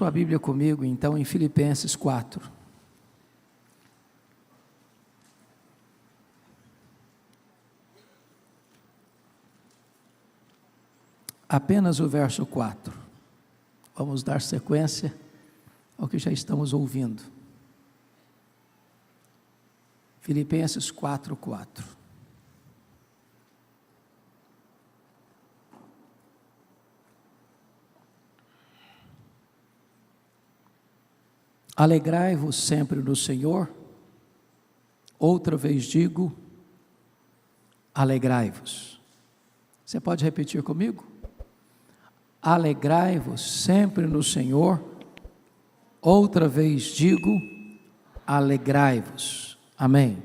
sua Bíblia comigo, então, em Filipenses 4. Apenas o verso 4. Vamos dar sequência ao que já estamos ouvindo. Filipenses 4:4. Alegrai-vos sempre no Senhor. Outra vez digo, alegrai-vos. Você pode repetir comigo? Alegrai-vos sempre no Senhor. Outra vez digo, alegrai-vos. Amém.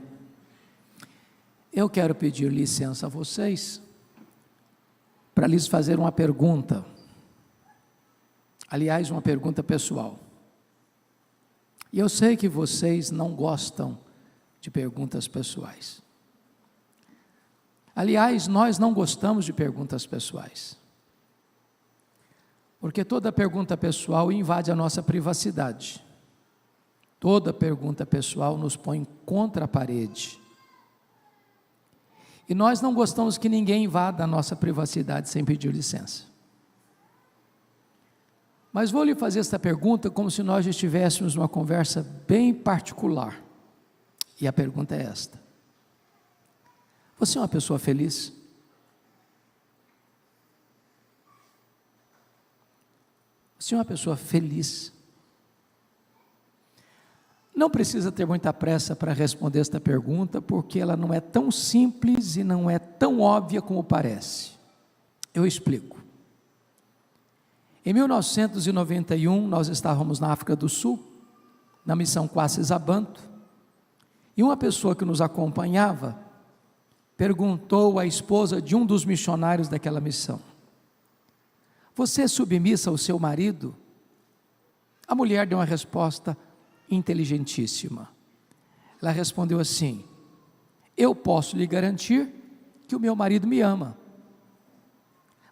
Eu quero pedir licença a vocês para lhes fazer uma pergunta. Aliás, uma pergunta pessoal. E eu sei que vocês não gostam de perguntas pessoais. Aliás, nós não gostamos de perguntas pessoais. Porque toda pergunta pessoal invade a nossa privacidade. Toda pergunta pessoal nos põe contra a parede. E nós não gostamos que ninguém invada a nossa privacidade sem pedir licença. Mas vou lhe fazer esta pergunta como se nós estivéssemos numa conversa bem particular. E a pergunta é esta: você é uma pessoa feliz? Você é uma pessoa feliz? Não precisa ter muita pressa para responder esta pergunta, porque ela não é tão simples e não é tão óbvia como parece. Eu explico. Em 1991, nós estávamos na África do Sul, na missão Kwasi-Zabanto, e uma pessoa que nos acompanhava perguntou à esposa de um dos missionários daquela missão: você é submissa ao seu marido? A mulher deu uma resposta inteligentíssima. Ela respondeu assim: eu posso lhe garantir que o meu marido me ama,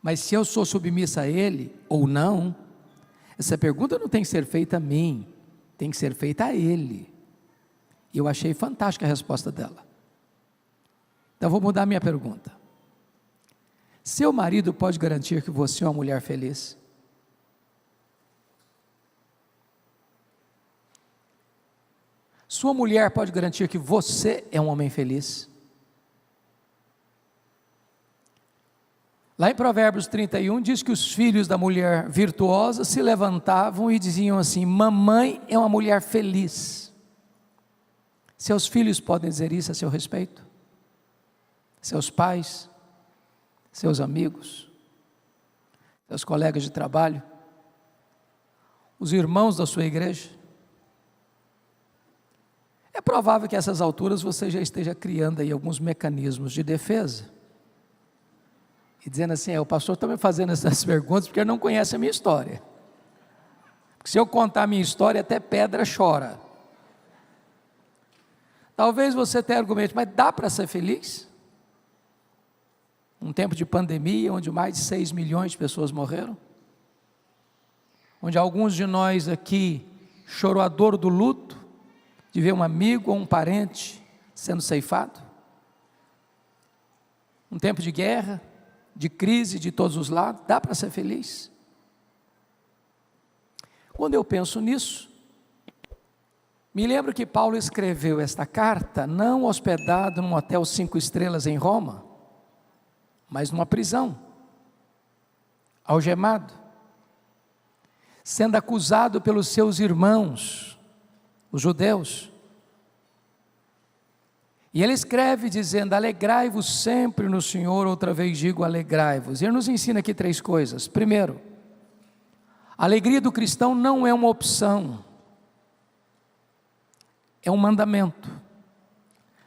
mas se eu sou submissa a ele ou não, essa pergunta não tem que ser feita a mim, tem que ser feita a ele. E eu achei fantástica a resposta dela. Então vou mudar a minha pergunta. Seu marido pode garantir que você é uma mulher feliz? Sua mulher pode garantir que você é um homem feliz? Lá em Provérbios 31 diz que os filhos da mulher virtuosa se levantavam e diziam assim: mamãe é uma mulher feliz. Seus filhos podem dizer isso a seu respeito? Seus pais? Seus amigos? Seus colegas de trabalho? Os irmãos da sua igreja? É provável que a essas alturas você já esteja criando aí alguns mecanismos de defesa. E dizendo assim: o pastor está me fazendo essas perguntas porque ele não conhece a minha história. Porque se eu contar a minha história, até pedra chora. Talvez você tenha argumento, mas dá para ser feliz? Um tempo de pandemia, onde mais de 6 milhões de pessoas morreram. Onde alguns de nós aqui chorou a dor do luto, de ver um amigo ou um parente sendo ceifado. Um tempo de guerra, de crise de todos os lados. Dá para ser feliz? Quando eu penso nisso, me lembro que Paulo escreveu esta carta não hospedado num hotel 5 estrelas em Roma, mas numa prisão, algemado, sendo acusado pelos seus irmãos, os judeus. E ele escreve dizendo: alegrai-vos sempre no Senhor, outra vez digo alegrai-vos. E ele nos ensina aqui 3 coisas. Primeiro, a alegria do cristão não é uma opção, é um mandamento,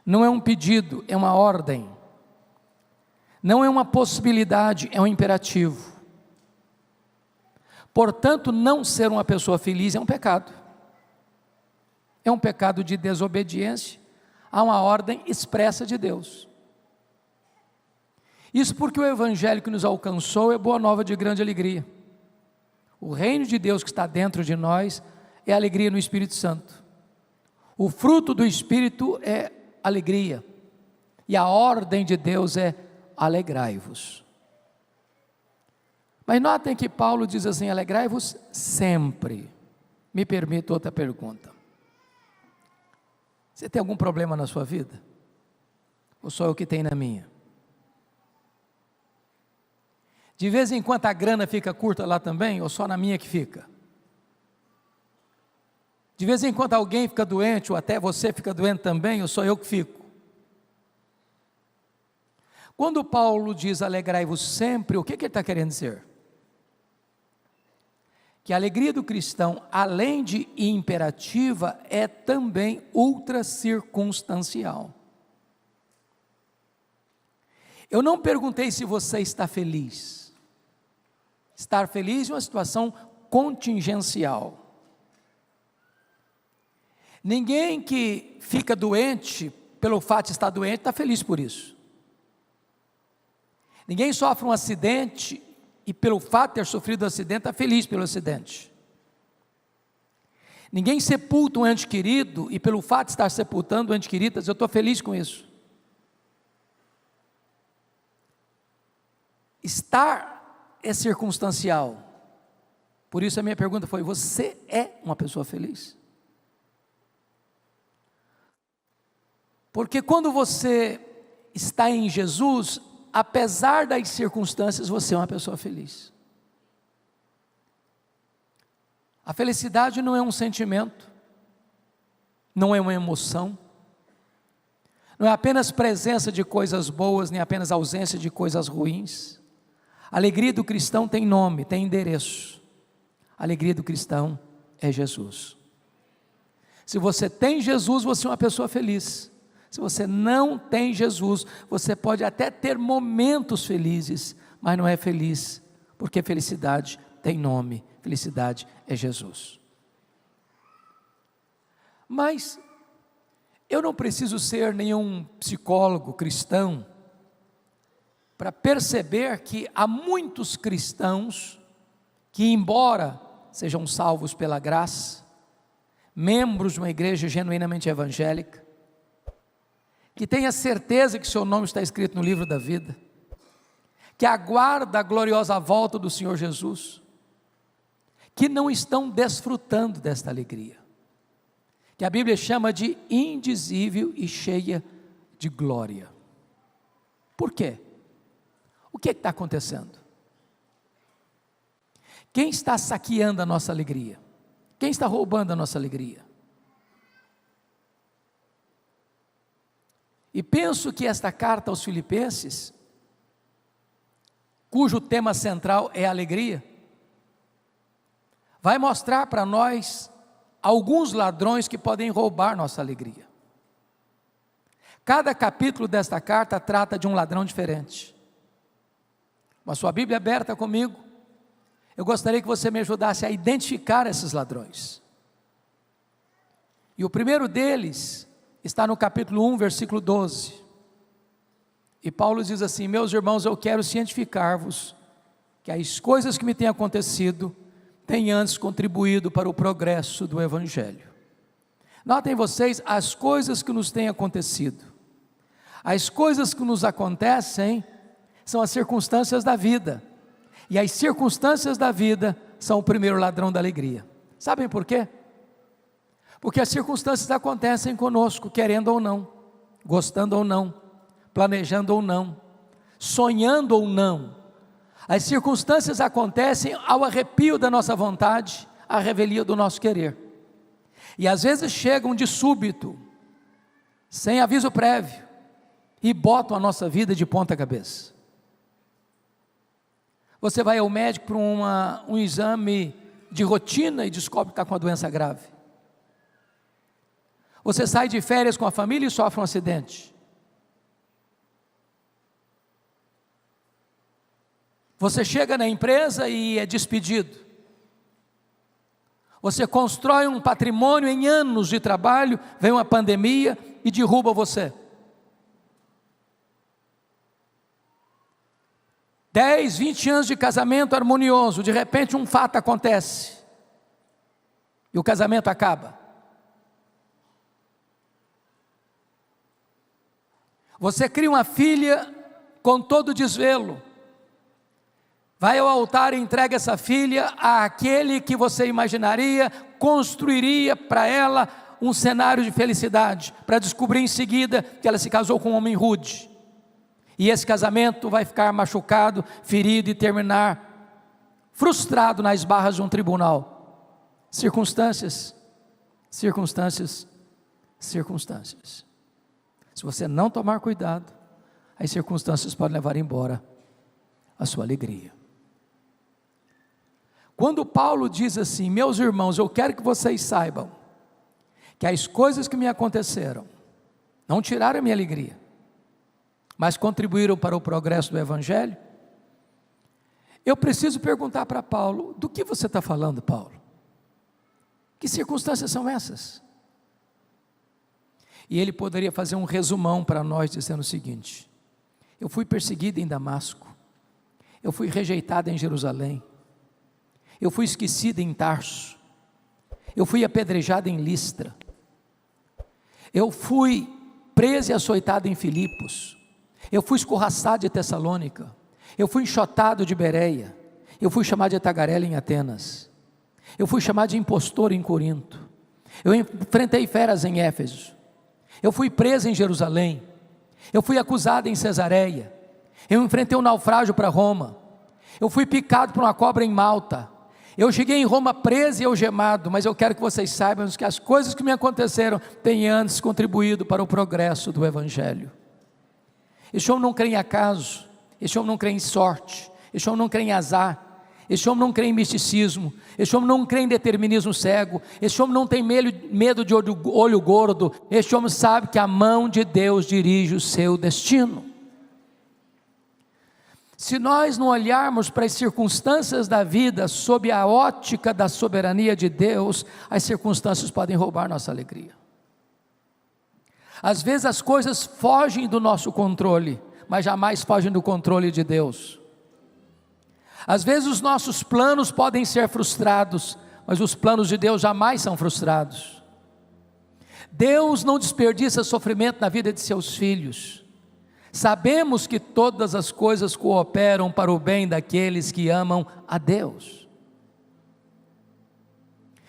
não é um pedido, é uma ordem, não é uma possibilidade, é um imperativo. Portanto, não ser uma pessoa feliz é um pecado de desobediência a uma ordem expressa de Deus. Isso porque o evangelho que nos alcançou é boa nova de grande alegria. O reino de Deus que está dentro de nós é alegria no Espírito Santo. O fruto do Espírito é alegria. E a ordem de Deus é alegrai-vos. Mas notem que Paulo diz assim, alegrai-vos sempre. Me permita outra pergunta. Você tem algum problema na sua vida? Ou só eu que tenho na minha? De vez em quando a grana fica curta lá também, ou só na minha que fica? De vez em quando alguém fica doente, ou até você fica doente também, ou só eu que fico? Quando Paulo diz alegrai-vos sempre, o que ele está querendo dizer? Que a alegria do cristão, além de imperativa, é também ultra circunstancial. Eu não perguntei se você está feliz. Estar feliz é uma situação contingencial. Ninguém que fica doente, pelo fato de estar doente, está feliz por isso. Ninguém sofre um acidente e pelo fato de ter sofrido um acidente, está feliz pelo acidente. Ninguém sepulta um ente querido e pelo fato de estar sepultando um ente querido, diz, eu estou feliz com isso. Estar é circunstancial. Por isso a minha pergunta foi, você é uma pessoa feliz? Porque quando você está em Jesus, apesar das circunstâncias, você é uma pessoa feliz. A felicidade não é um sentimento, não é uma emoção, não é apenas presença de coisas boas, nem apenas ausência de coisas ruins. A alegria do cristão tem nome, tem endereço. A alegria do cristão é Jesus. Se você tem Jesus, você é uma pessoa feliz. Se você não tem Jesus, você pode até ter momentos felizes, mas não é feliz, porque felicidade tem nome, felicidade é Jesus. Mas eu não preciso ser nenhum psicólogo cristão para perceber que há muitos cristãos que, embora sejam salvos pela graça, membros de uma igreja genuinamente evangélica, que tenha certeza que seu nome está escrito no livro da vida, que aguarda a gloriosa volta do Senhor Jesus, que não estão desfrutando desta alegria, que a Bíblia chama de indizível e cheia de glória. Por quê? O que está acontecendo? Quem está saqueando a nossa alegria? Quem está roubando a nossa alegria? E penso que esta carta aos Filipenses, cujo tema central é a alegria, vai mostrar para nós alguns ladrões que podem roubar nossa alegria. Cada capítulo desta carta trata de um ladrão diferente. Com a sua Bíblia aberta comigo, eu gostaria que você me ajudasse a identificar esses ladrões. E o primeiro deles está no capítulo 1, versículo 12. E Paulo diz assim: meus irmãos, eu quero cientificar-vos que as coisas que me têm acontecido têm antes contribuído para o progresso do Evangelho. Notem vocês as coisas que nos têm acontecido. As coisas que nos acontecem são as circunstâncias da vida. E as circunstâncias da vida são o primeiro ladrão da alegria. Sabem por quê? Porque as circunstâncias acontecem conosco, querendo ou não, gostando ou não, planejando ou não, sonhando ou não. As circunstâncias acontecem ao arrepio da nossa vontade, à revelia do nosso querer. E às vezes chegam de súbito, sem aviso prévio, e botam a nossa vida de ponta cabeça. Você vai ao médico para um exame de rotina e descobre que está com uma doença grave. Você sai de férias com a família e sofre um acidente. Você chega na empresa e é despedido. Você constrói um patrimônio em anos de trabalho, vem uma pandemia e derruba você. 10, 20 anos de casamento harmonioso, de repente um fato acontece, e o casamento acaba. Você cria uma filha com todo desvelo, vai ao altar e entrega essa filha àquele que você imaginaria, construiria para ela um cenário de felicidade, para descobrir em seguida que ela se casou com um homem rude, e esse casamento vai ficar machucado, ferido e terminar frustrado nas barras de um tribunal. Circunstâncias. Se você não tomar cuidado, as circunstâncias podem levar embora a sua alegria. Quando Paulo diz assim: meus irmãos, eu quero que vocês saibam que as coisas que me aconteceram não tiraram a minha alegria, mas contribuíram para o progresso do Evangelho. Eu preciso perguntar para Paulo: do que você está falando, Paulo? Que circunstâncias são essas? E ele poderia fazer um resumão para nós, dizendo o seguinte: eu fui perseguido em Damasco, eu fui rejeitado em Jerusalém, eu fui esquecido em Tarso, eu fui apedrejado em Listra, eu fui preso e açoitado em Filipos, eu fui escorraçado de Tessalônica, eu fui enxotado de Bereia, eu fui chamado de tagarela em Atenas, eu fui chamado de impostor em Corinto, eu enfrentei feras em Éfeso, eu fui preso em Jerusalém, eu fui acusado em Cesareia, eu enfrentei um naufrágio para Roma, eu fui picado por uma cobra em Malta, eu cheguei em Roma preso e algemado, mas eu quero que vocês saibam que as coisas que me aconteceram têm antes contribuído para o progresso do Evangelho. Esse homem não crê em acaso, esse homem não crê em sorte, esse homem não crê em azar, esse homem não crê em misticismo, esse homem não crê em determinismo cego, esse homem não tem medo de olho gordo, esse homem sabe que a mão de Deus dirige o seu destino. Se nós não olharmos para as circunstâncias da vida sob a ótica da soberania de Deus, as circunstâncias podem roubar nossa alegria. Às vezes as coisas fogem do nosso controle, mas jamais fogem do controle de Deus. Às vezes os nossos planos podem ser frustrados, mas os planos de Deus jamais são frustrados. Deus não desperdiça sofrimento na vida de seus filhos. Sabemos que todas as coisas cooperam para o bem daqueles que amam a Deus.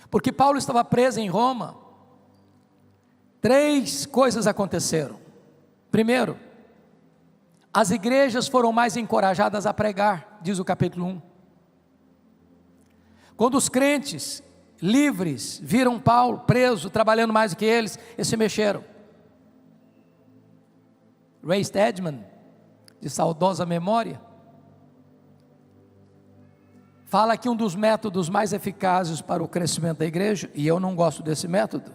Porque Paulo estava preso em Roma, 3 coisas aconteceram. Primeiro, as igrejas foram mais encorajadas a pregar, diz o capítulo 1. Quando os crentes livres viram Paulo preso, trabalhando mais do que eles se mexeram. Ray Stedman, de saudosa memória, fala que um dos métodos mais eficazes para o crescimento da igreja, e eu não gosto desse método,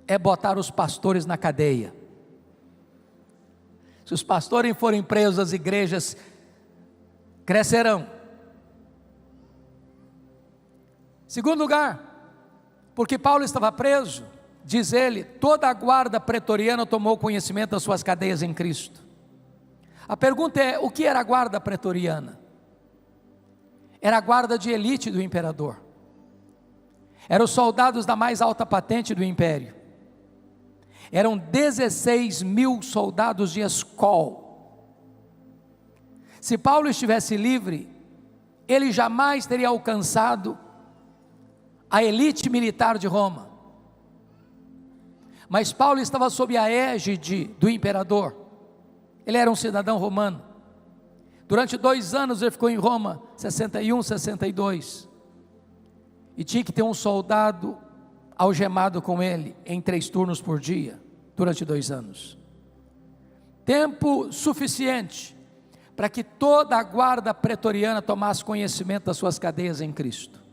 é botar os pastores na cadeia. Se os pastores forem presos, as igrejas crescerão. Segundo lugar, porque Paulo estava preso, diz ele, toda a guarda pretoriana tomou conhecimento das suas cadeias em Cristo. A pergunta é, o que era a guarda pretoriana? Era a guarda de elite do imperador. Eram os soldados da mais alta patente do império. Eram 16 mil soldados de escol. Se Paulo estivesse livre, ele jamais teria alcançado a elite militar de Roma. Mas Paulo estava sob a égide do imperador. Ele era um cidadão romano. Durante 2 anos ele ficou em Roma, 61, 62. E tinha que ter um soldado algemado com ele em 3 turnos por dia, durante 2 anos. Tempo suficiente para que toda a guarda pretoriana tomasse conhecimento das suas cadeias em Cristo.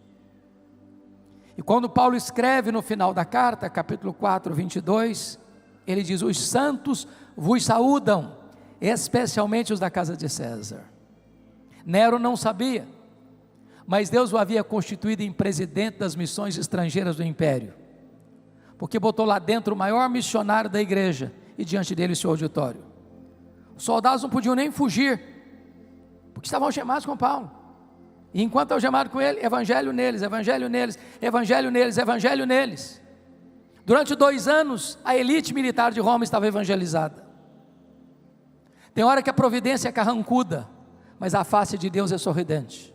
E quando Paulo escreve no final da carta, capítulo 4, 22, ele diz, os santos vos saúdam, especialmente os da casa de César. Nero não sabia, mas Deus o havia constituído em presidente das missões estrangeiras do império, porque botou lá dentro o maior missionário da igreja, e diante dele o seu auditório. Os soldados não podiam nem fugir, porque estavam algemados com Paulo. E enquanto algemado com ele, evangelho neles, evangelho neles, evangelho neles, evangelho neles. Durante 2 anos, a elite militar de Roma estava evangelizada. Tem hora que a providência é carrancuda, mas a face de Deus é sorridente.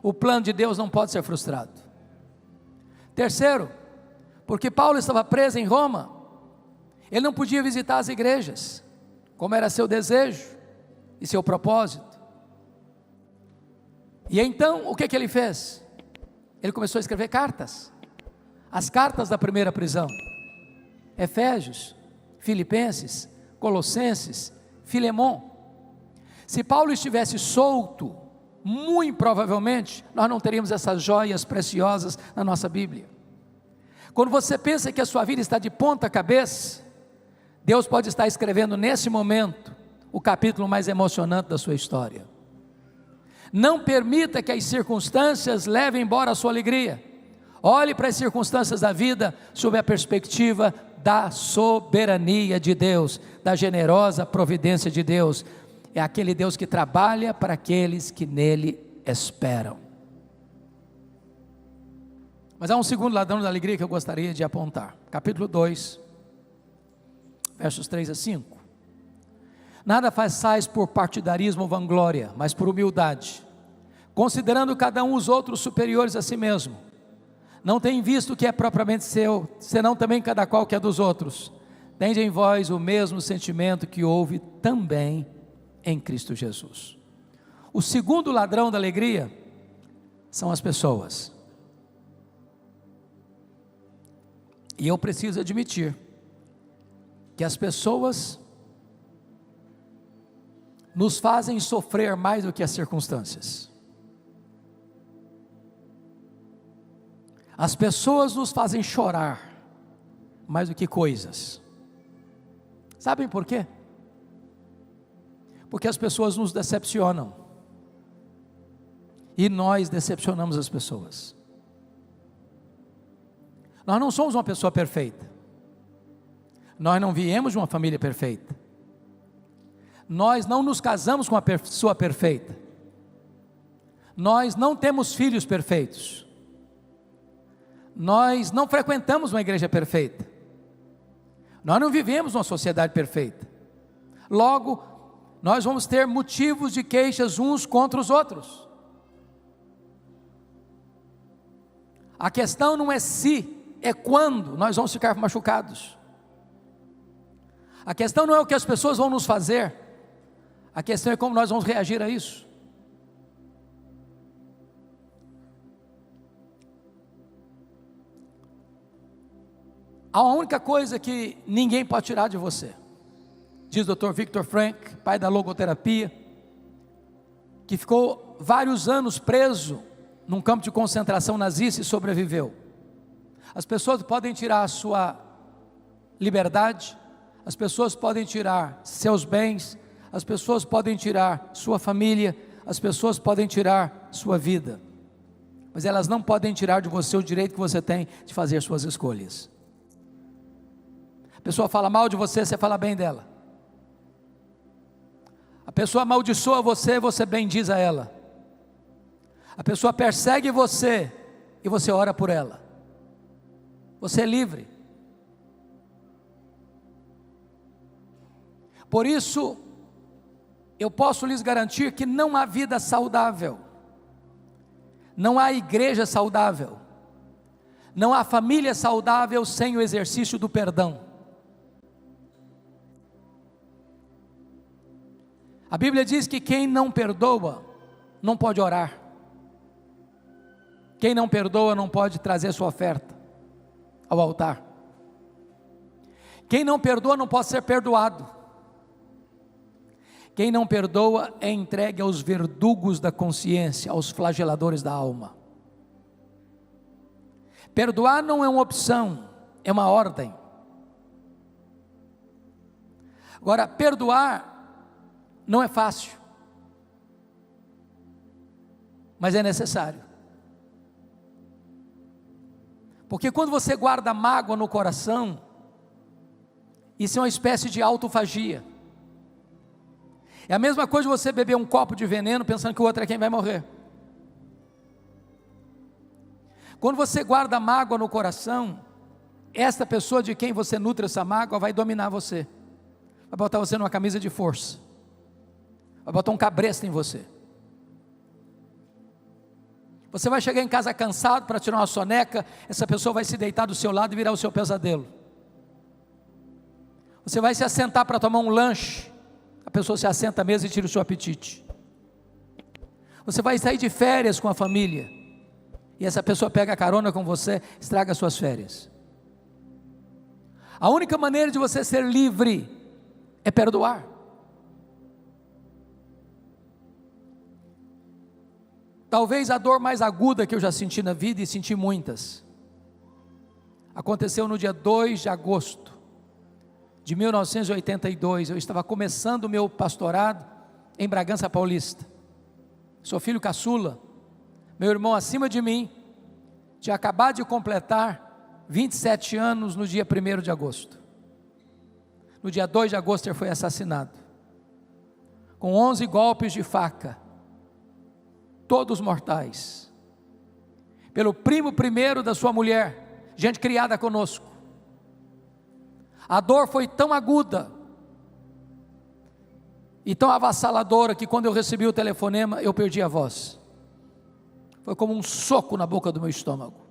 O plano de Deus não pode ser frustrado. Terceiro, porque Paulo estava preso em Roma, ele não podia visitar as igrejas, como era seu desejo e seu propósito. E então, o que ele fez? Ele começou a escrever cartas, as cartas da primeira prisão, Efésios, Filipenses, Colossenses, Filemon. Se Paulo estivesse solto, muito provavelmente, nós não teríamos essas joias preciosas na nossa Bíblia. Quando você pensa que a sua vida está de ponta cabeça, Deus pode estar escrevendo nesse momento, o capítulo mais emocionante da sua história. Não permita que as circunstâncias levem embora a sua alegria. Olhe para as circunstâncias da vida, sob a perspectiva da soberania de Deus, da generosa providência de Deus. É aquele Deus que trabalha para aqueles que nele esperam. Mas há um segundo ladrão da alegria que eu gostaria de apontar. Capítulo 2, versos 3 a 5. Nada façais por partidarismo ou vanglória, mas por humildade, considerando cada um os outros superiores a si mesmo. Não tem visto o que é propriamente seu, senão também cada qual que é dos outros. Tende em vós o mesmo sentimento que houve também em Cristo Jesus. O segundo ladrão da alegria são as pessoas. E eu preciso admitir que as pessoas nos fazem sofrer mais do que as circunstâncias. As pessoas nos fazem chorar mais do que coisas. Sabem por quê? Porque as pessoas nos decepcionam. E nós decepcionamos as pessoas. Nós não somos uma pessoa perfeita. Nós não viemos de uma família perfeita. Nós não nos casamos com uma pessoa perfeita. Nós não temos filhos perfeitos. Nós não frequentamos uma igreja perfeita. Nós não vivemos uma sociedade perfeita. Logo, nós vamos ter motivos de queixas uns contra os outros. A questão não é se, é quando nós vamos ficar machucados. A questão não é o que as pessoas vão nos fazer. A questão é como nós vamos reagir a isso. Há uma única coisa que ninguém pode tirar de você, diz o Dr. Viktor Frankl, pai da logoterapia, que ficou vários anos preso num campo de concentração nazista e sobreviveu. As pessoas podem tirar a sua liberdade, as pessoas podem tirar seus bens, as pessoas podem tirar sua família, as pessoas podem tirar sua vida, mas elas não podem tirar de você o direito que você tem de fazer suas escolhas. A pessoa fala mal de você, você fala bem dela. A pessoa amaldiçoa você, você bendiz a ela. A pessoa persegue você e você ora por ela. Você é livre. Por isso, eu posso lhes garantir que não há vida saudável, não há igreja saudável, não há família saudável sem o exercício do perdão. A Bíblia diz que quem não perdoa, não pode orar. Quem não perdoa, não pode trazer sua oferta ao altar. Quem não perdoa, não pode ser perdoado. Quem não perdoa é entregue aos verdugos da consciência, aos flageladores da alma. Perdoar não é uma opção, é uma ordem. Agora, perdoar não é fácil, mas é necessário. Porque quando você guarda mágoa no coração, isso é uma espécie de autofagia. É a mesma coisa de você beber um copo de veneno pensando que o outro é quem vai morrer. Quando você guarda mágoa no coração, esta pessoa de quem você nutre essa mágoa vai dominar você, vai botar você numa camisa de força, vai botar um cabresto em você. Você vai chegar em casa cansado para tirar uma soneca, essa pessoa vai se deitar do seu lado e virar o seu pesadelo. Você vai se assentar para tomar um lanche, a pessoa se assenta à mesa e tira o seu apetite. Você vai sair de férias com a família, e essa pessoa pega a carona com você, estraga as suas férias. A única maneira de você ser livre é perdoar. Talvez a dor mais aguda que eu já senti na vida, e senti muitas, aconteceu no dia 2 de agosto de 1982, eu estava começando o meu pastorado em Bragança Paulista, sou filho caçula, meu irmão acima de mim, tinha acabado de completar 27 anos no dia 1º de agosto, no dia 2 de agosto ele foi assassinado, com 11 golpes de faca, todos mortais, pelo primo primeiro da sua mulher, gente criada conosco. A dor foi tão aguda e tão avassaladora que quando eu recebi o telefonema eu perdi a voz, foi como um soco na boca do meu estômago.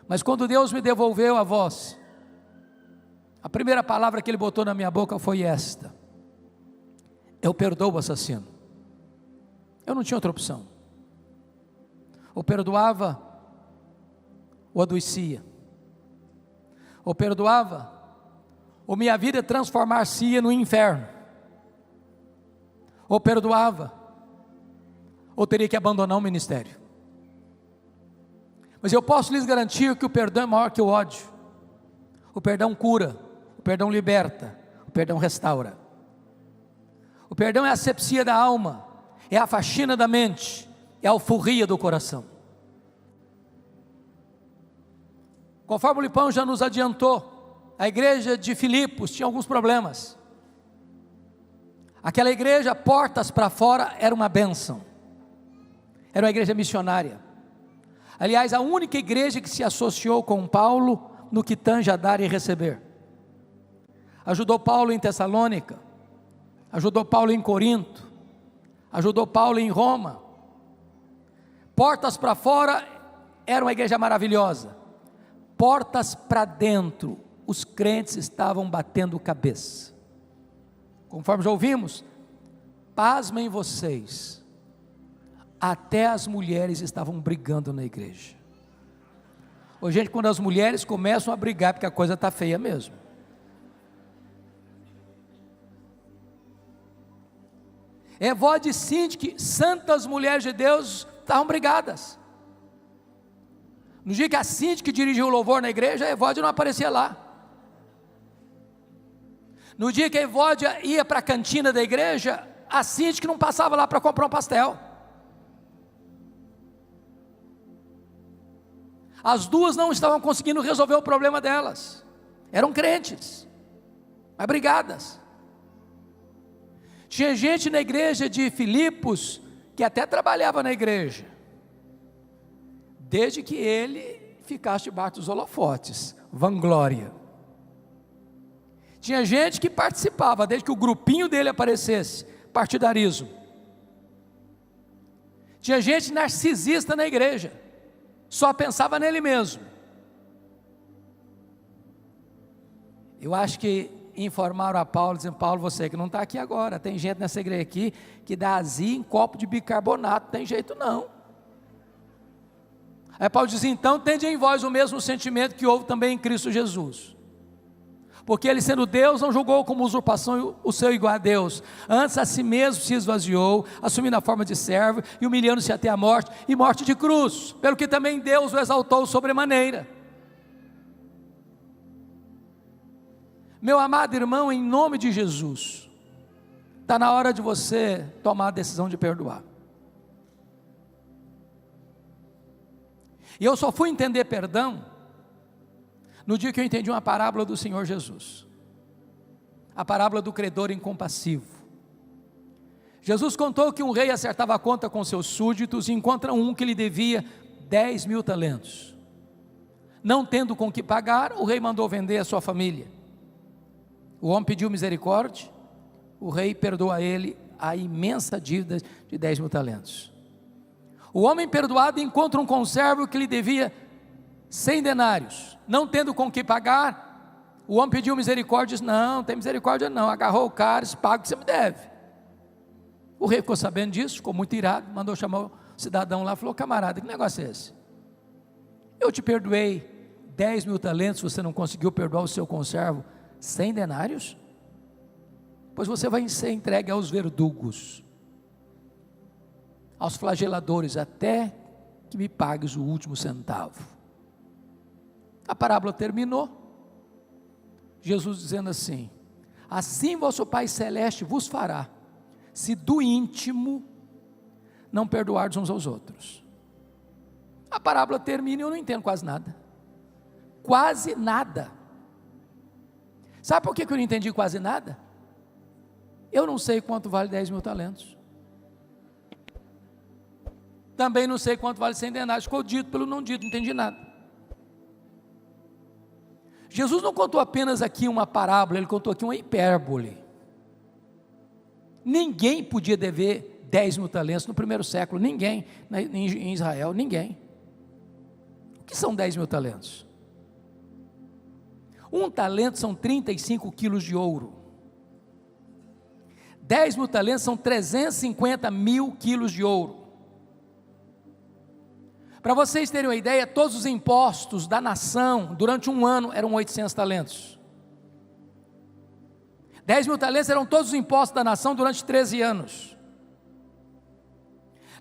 Mas quando Deus me devolveu a voz, a primeira palavra que Ele botou na minha boca foi esta: eu perdoo o assassino. Eu não tinha outra opção, ou perdoava ou adoecia, ou perdoava ou minha vida transformar-se-ia no inferno, ou perdoava ou teria que abandonar o ministério. Mas eu posso lhes garantir que o perdão é maior que o ódio. O perdão cura, o perdão liberta, o perdão restaura. O perdão é a asepsia da alma, é a faxina da mente, é a alforria do coração. Conforme o Lipão já nos adiantou, a igreja de Filipos tinha alguns problemas. Aquela igreja, portas para fora, era uma bênção, era uma igreja missionária. Aliás, a única igreja que se associou com Paulo no que tange a dar e receber. Ajudou Paulo em Tessalônica, ajudou Paulo em Corinto, ajudou Paulo em Roma. Portas para fora, era uma igreja maravilhosa. Portas para dentro, os crentes estavam batendo cabeça. Conforme já ouvimos, pasmem vocês, até as mulheres estavam brigando na igreja. Ô, gente, quando as mulheres começam a brigar, porque a coisa está feia mesmo. Evode e Sintique, santas mulheres de Deus, estavam brigadas. No dia que a Sintique dirigiu o louvor na igreja, a Evode não aparecia lá. No dia que a Evode ia para a cantina da igreja, a Sintique não passava lá para comprar um pastel. As duas não estavam conseguindo resolver o problema delas. Eram crentes, mas brigadas. Tinha gente na igreja de Filipos que até trabalhava na igreja, desde que ele ficasse debaixo dos holofotes, vanglória. Tinha gente que participava, desde que o grupinho dele aparecesse, partidarismo. Tinha gente narcisista na igreja, só pensava nele mesmo. Eu acho que informaram a Paulo, dizendo: Paulo, você que não está aqui agora, tem gente nessa igreja aqui que dá azia em copo de bicarbonato, não tem jeito não. Aí Paulo diz: então tende em vós o mesmo sentimento que houve também em Cristo Jesus, porque ele, sendo Deus, não julgou como usurpação o seu igual a Deus, antes a si mesmo se esvaziou, assumindo a forma de servo e humilhando-se até a morte, e morte de cruz, pelo que também Deus o exaltou sobremaneira. Meu amado irmão, em nome de Jesus, está na hora de você tomar a decisão de perdoar. E eu só fui entender perdão no dia que eu entendi uma parábola do Senhor Jesus, a parábola do credor incompassivo. Jesus contou que um rei acertava a conta com seus súditos e encontra um que lhe devia 10.000 talentos. Não tendo com que pagar, o rei mandou vender a sua família. O homem pediu misericórdia, o rei perdoa a ele a imensa dívida de 10.000 talentos. O homem perdoado encontra um conservo que lhe devia 100 denários. Não tendo com que pagar, o homem pediu misericórdia, disse: não tem misericórdia não, agarrou o cara, disse: paga o que você me deve. O rei ficou sabendo disso, ficou muito irado, mandou chamar o cidadão lá, falou: camarada, que negócio é esse? Eu te perdoei 10.000 talentos, você não conseguiu perdoar o seu conservo 100 denários? Pois você vai ser entregue aos verdugos, aos flageladores, até que me pagues o último centavo. A parábola terminou, Jesus dizendo assim: assim vosso Pai Celeste vos fará, se do íntimo não perdoardes uns aos outros. A parábola termina e eu não entendo quase nada. Quase nada. Sabe por que eu não entendi quase nada? Eu não sei quanto vale 10.000 talentos. Também não sei quanto vale 100 denários. Ficou dito pelo não dito, não entendi nada. Jesus não contou apenas aqui uma parábola, ele contou aqui uma hipérbole. Ninguém podia dever 10.000 talentos no primeiro século, ninguém, em Israel, ninguém. O que são 10.000 talentos? Um talento são 35 quilos de ouro. 10.000 talentos são 350.000 quilos de ouro. Para vocês terem uma ideia, todos os impostos da nação, durante um ano, eram 800 talentos. 10.000 talentos eram todos os impostos da nação durante 13 anos.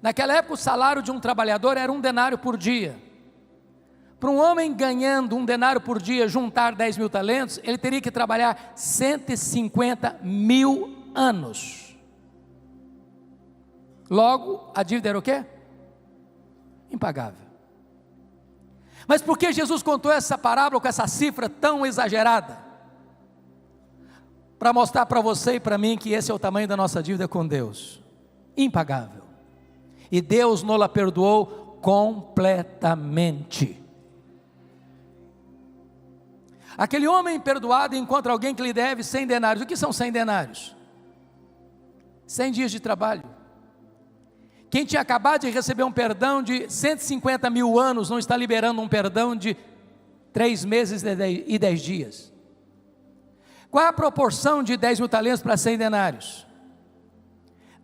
Naquela época, o salário de um trabalhador era 1 denário por dia. Para um homem ganhando 1 denário por dia, juntar 10.000 talentos, ele teria que trabalhar 150.000 anos. Logo, a dívida era o quê? Impagável. Mas por que Jesus contou essa parábola com essa cifra tão exagerada? Para mostrar para você e para mim que esse é o tamanho da nossa dívida com Deus. Impagável. E Deus nos la perdoou completamente. Aquele homem perdoado encontra alguém que lhe deve 100 denários. O que são 100 denários? 100 dias de trabalho. Quem tinha acabado de receber um perdão de 150.000 anos, não está liberando um perdão de 3 meses e 10 dias. Qual é a proporção de 10.000 talentos para 100 denários?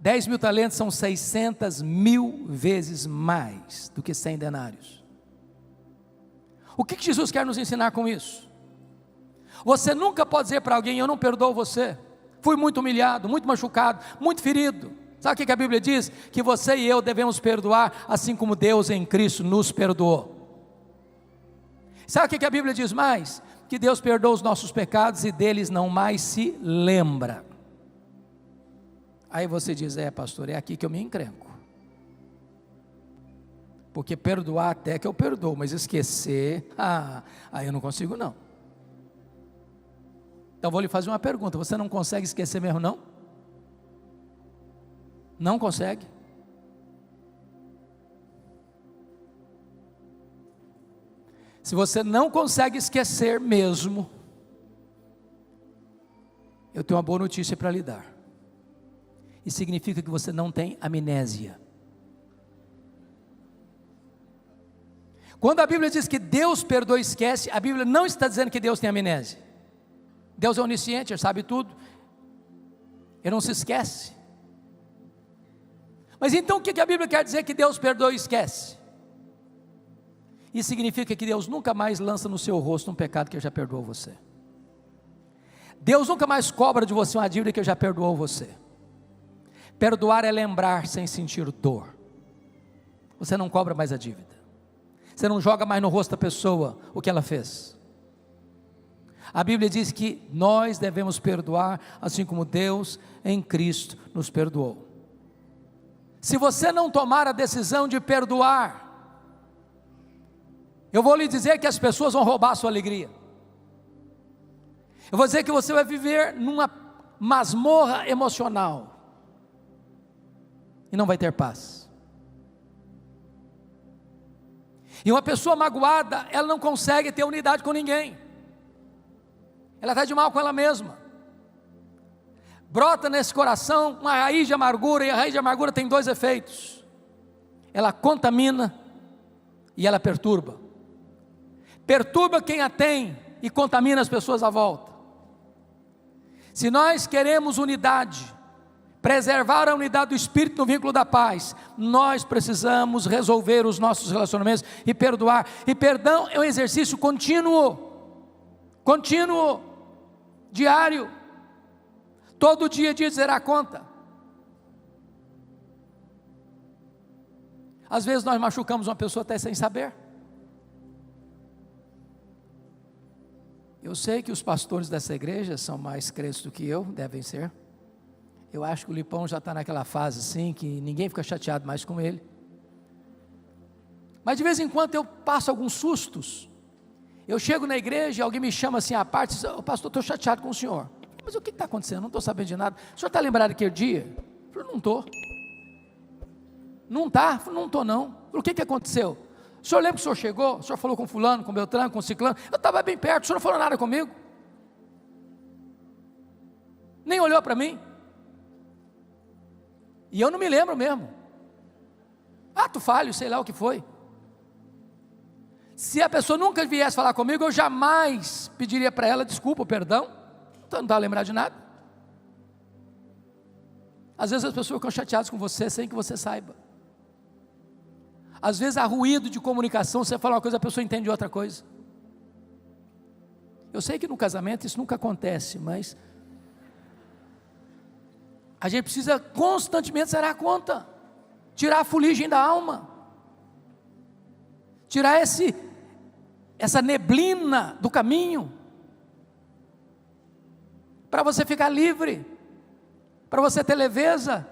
10.000 talentos são 600.000 vezes mais do que 100 denários. O que Jesus quer nos ensinar com isso? Você nunca pode dizer para alguém: eu não perdoo você, fui muito humilhado, muito machucado, muito ferido. Sabe o que a Bíblia diz? Que você e eu devemos perdoar, assim como Deus em Cristo nos perdoou. Sabe o que a Bíblia diz mais? Que Deus perdoa os nossos pecados e deles não mais se lembra. Aí você diz: é, pastor, é aqui que eu me encrenco. Porque perdoar até que eu perdoo, mas esquecer, aí eu não consigo não. Então vou lhe fazer uma pergunta: você não consegue esquecer mesmo não? Não consegue? Se você não consegue esquecer mesmo, eu tenho uma boa notícia para lhe dar. Isso significa que você não tem amnésia. Quando a Bíblia diz que Deus perdoa e esquece, a Bíblia não está dizendo que Deus tem amnésia. Deus é onisciente, Ele sabe tudo, Ele não se esquece. Mas então o que a Bíblia quer dizer que Deus perdoa e esquece? Isso significa que Deus nunca mais lança no seu rosto um pecado que já perdoou você. Deus nunca mais cobra de você uma dívida que já perdoou você. Perdoar é lembrar sem sentir dor. Você não cobra mais a dívida. Você não joga mais no rosto da pessoa o que ela fez. A Bíblia diz que nós devemos perdoar assim como Deus em Cristo nos perdoou. Se você não tomar a decisão de perdoar, eu vou lhe dizer que as pessoas vão roubar a sua alegria. Eu vou dizer que você vai viver numa masmorra emocional. e não vai ter paz. E uma pessoa magoada, ela não consegue ter unidade com ninguém, ela está de mal com ela mesma. Brota nesse coração uma raiz de amargura, e a raiz de amargura tem dois efeitos: ela contamina e ela perturba. Perturba quem a tem e contamina as pessoas à volta. Se nós queremos unidade, preservar a unidade do Espírito no vínculo da paz, nós precisamos resolver os nossos relacionamentos e perdoar. E perdão é um exercício contínuo, diário. Todo dia dizer a conta. Às vezes nós machucamos uma pessoa até sem saber. Eu sei que os pastores dessa igreja são mais crentes do que eu, devem ser. Eu acho que o Lipão já está naquela fase assim, que ninguém fica chateado mais com ele. Mas de vez em quando eu passo alguns sustos. Eu chego na igreja e alguém me chama assim à parte e diz: "Ô, pastor, estou chateado com o senhor." Mas o que está acontecendo? Não estou sabendo de nada. O senhor está lembrado daquele dia? Eu falei: "Não estou." "Não está?" Eu falei: "Não estou não." "O que aconteceu?" "O senhor lembra que o senhor chegou? O senhor falou com fulano, com Beltrano, com ciclano?" "Eu estava bem perto, o senhor não falou nada comigo. Nem olhou para mim." E eu não me lembro mesmo. Ato falho, sei lá o que foi. Se a pessoa nunca viesse falar comigo, eu jamais pediria para ela desculpa, perdão. Então não estava lembrado de nada. Às vezes as pessoas ficam chateadas com você sem que você saiba. Às vezes há ruído de comunicação, você fala uma coisa, a pessoa entende outra coisa. Eu sei que no casamento isso nunca acontece, mas a gente precisa constantemente zerar a conta, tirar a fuligem da alma, tirar essa neblina do caminho, para você ficar livre, para você ter leveza,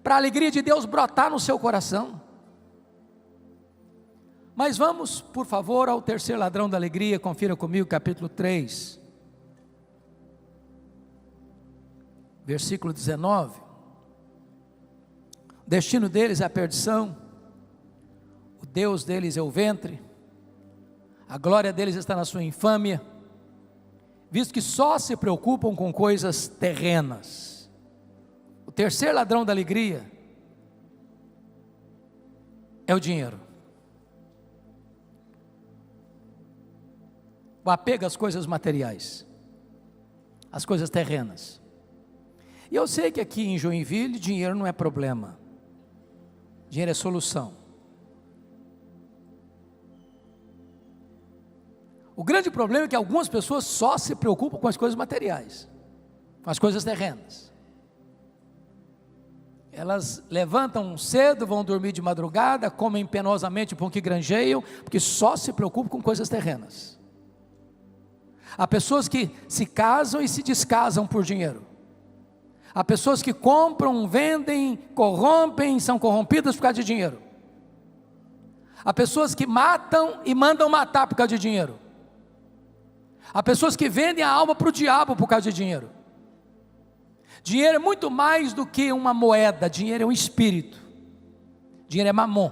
para a alegria de Deus brotar no seu coração. Mas vamos, por favor, ao terceiro ladrão da alegria. Confira comigo, capítulo 3, versículo 19. O destino deles é a perdição, o Deus deles é o ventre, a glória deles está na sua infâmia, visto que só se preocupam com coisas terrenas. O terceiro ladrão da alegria é o dinheiro. O apego às coisas materiais, às coisas terrenas. E eu sei que aqui em Joinville, dinheiro não é problema, dinheiro é solução. O grande problema é que algumas pessoas só se preocupam com as coisas materiais, com as coisas terrenas. Elas levantam cedo, vão dormir de madrugada, comem penosamente o pão que granjeiam, porque só se preocupam com coisas terrenas. Há pessoas que se casam e se descasam por dinheiro. Há pessoas que compram, vendem, corrompem, são corrompidas por causa de dinheiro. Há pessoas que matam e mandam matar por causa de dinheiro. Há pessoas que vendem a alma para o diabo por causa de dinheiro. Dinheiro é muito mais do que uma moeda, dinheiro é um espírito. Dinheiro é mamon.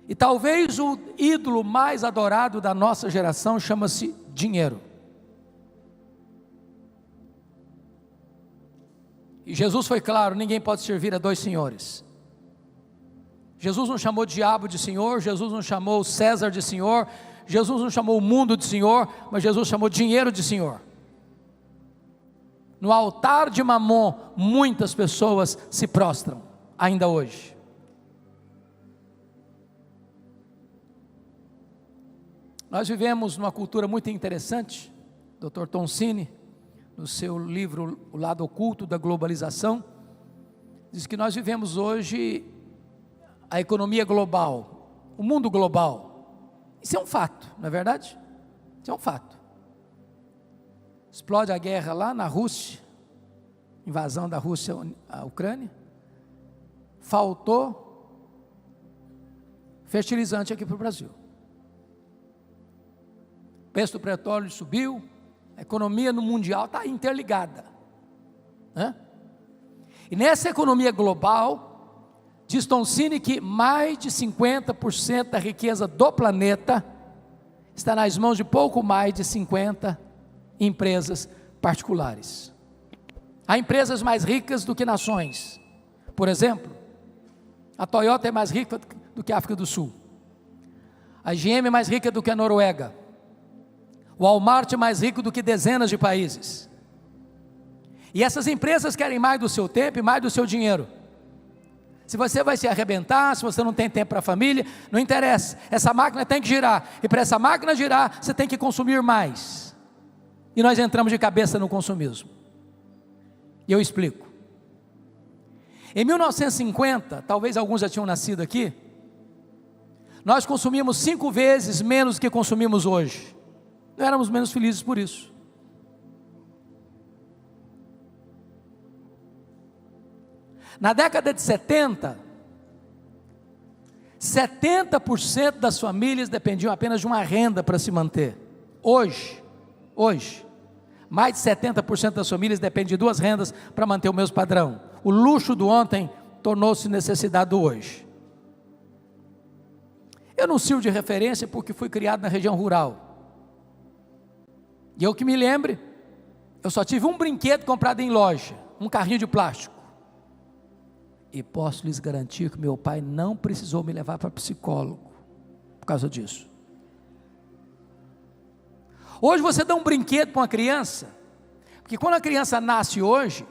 E talvez o ídolo mais adorado da nossa geração chama-se dinheiro. E Jesus foi claro: ninguém pode servir a dois senhores. Jesus não chamou o diabo de senhor, Jesus não chamou César de senhor, Jesus não chamou o mundo de senhor, mas Jesus chamou dinheiro de senhor. No altar de Mamon, muitas pessoas se prostram, ainda hoje. Nós vivemos numa cultura muito interessante. Dr. Toncini, no seu livro O Lado Oculto da Globalização, diz que nós vivemos hoje a economia global, o mundo global. Isso é um fato, não é verdade? Isso é um fato. Explode a guerra lá na Rússia, invasão da Rússia à Ucrânia, faltou fertilizante aqui para o Brasil. O preço do petróleo subiu, a economia no mundial está interligada, né? E nessa economia global, diz Tom Cine que mais de 50% da riqueza do planeta está nas mãos de pouco mais de 50 empresas particulares. Há empresas mais ricas do que nações. Por exemplo, a Toyota é mais rica do que a África do Sul. A GM é mais rica do que a Noruega. O Walmart é mais rico do que dezenas de países. E essas empresas querem mais do seu tempo e mais do seu dinheiro. Se você vai se arrebentar, se você não tem tempo para a família, não interessa. Essa máquina tem que girar. E para essa máquina girar, você tem que consumir mais. E nós entramos de cabeça no consumismo. E eu explico. Em 1950, talvez alguns já tinham nascido aqui, nós consumíamos 5 vezes menos do que consumimos hoje. Não éramos menos felizes por isso. Na década de 70, 70% das famílias dependiam apenas de uma renda para se manter. Hoje, mais de 70% das famílias dependem de 2 rendas para manter o mesmo padrão. O luxo do ontem tornou-se necessidade do hoje. Eu não sirvo de referência porque fui criado na região rural. E eu que me lembre, eu só tive um brinquedo comprado em loja, um carrinho de plástico. E posso lhes garantir que meu pai não precisou me levar para psicólogo por causa disso. Hoje você dá um brinquedo para uma criança, porque quando a criança nasce hoje,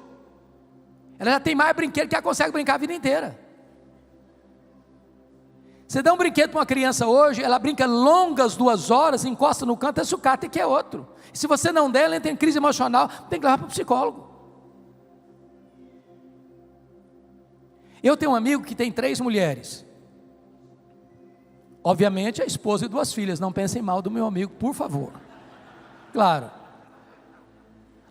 ela já tem mais brinquedo que ela consegue brincar a vida inteira. Você dá um brinquedo para uma criança hoje, ela brinca longas 2 horas, encosta no canto, é sucata e quer outro. E se você não der, ela entra em crise emocional, tem que levar para o psicólogo. Eu tenho um amigo que tem 3 mulheres. Obviamente a esposa e 2 filhas, não pensem mal do meu amigo, por favor. Claro.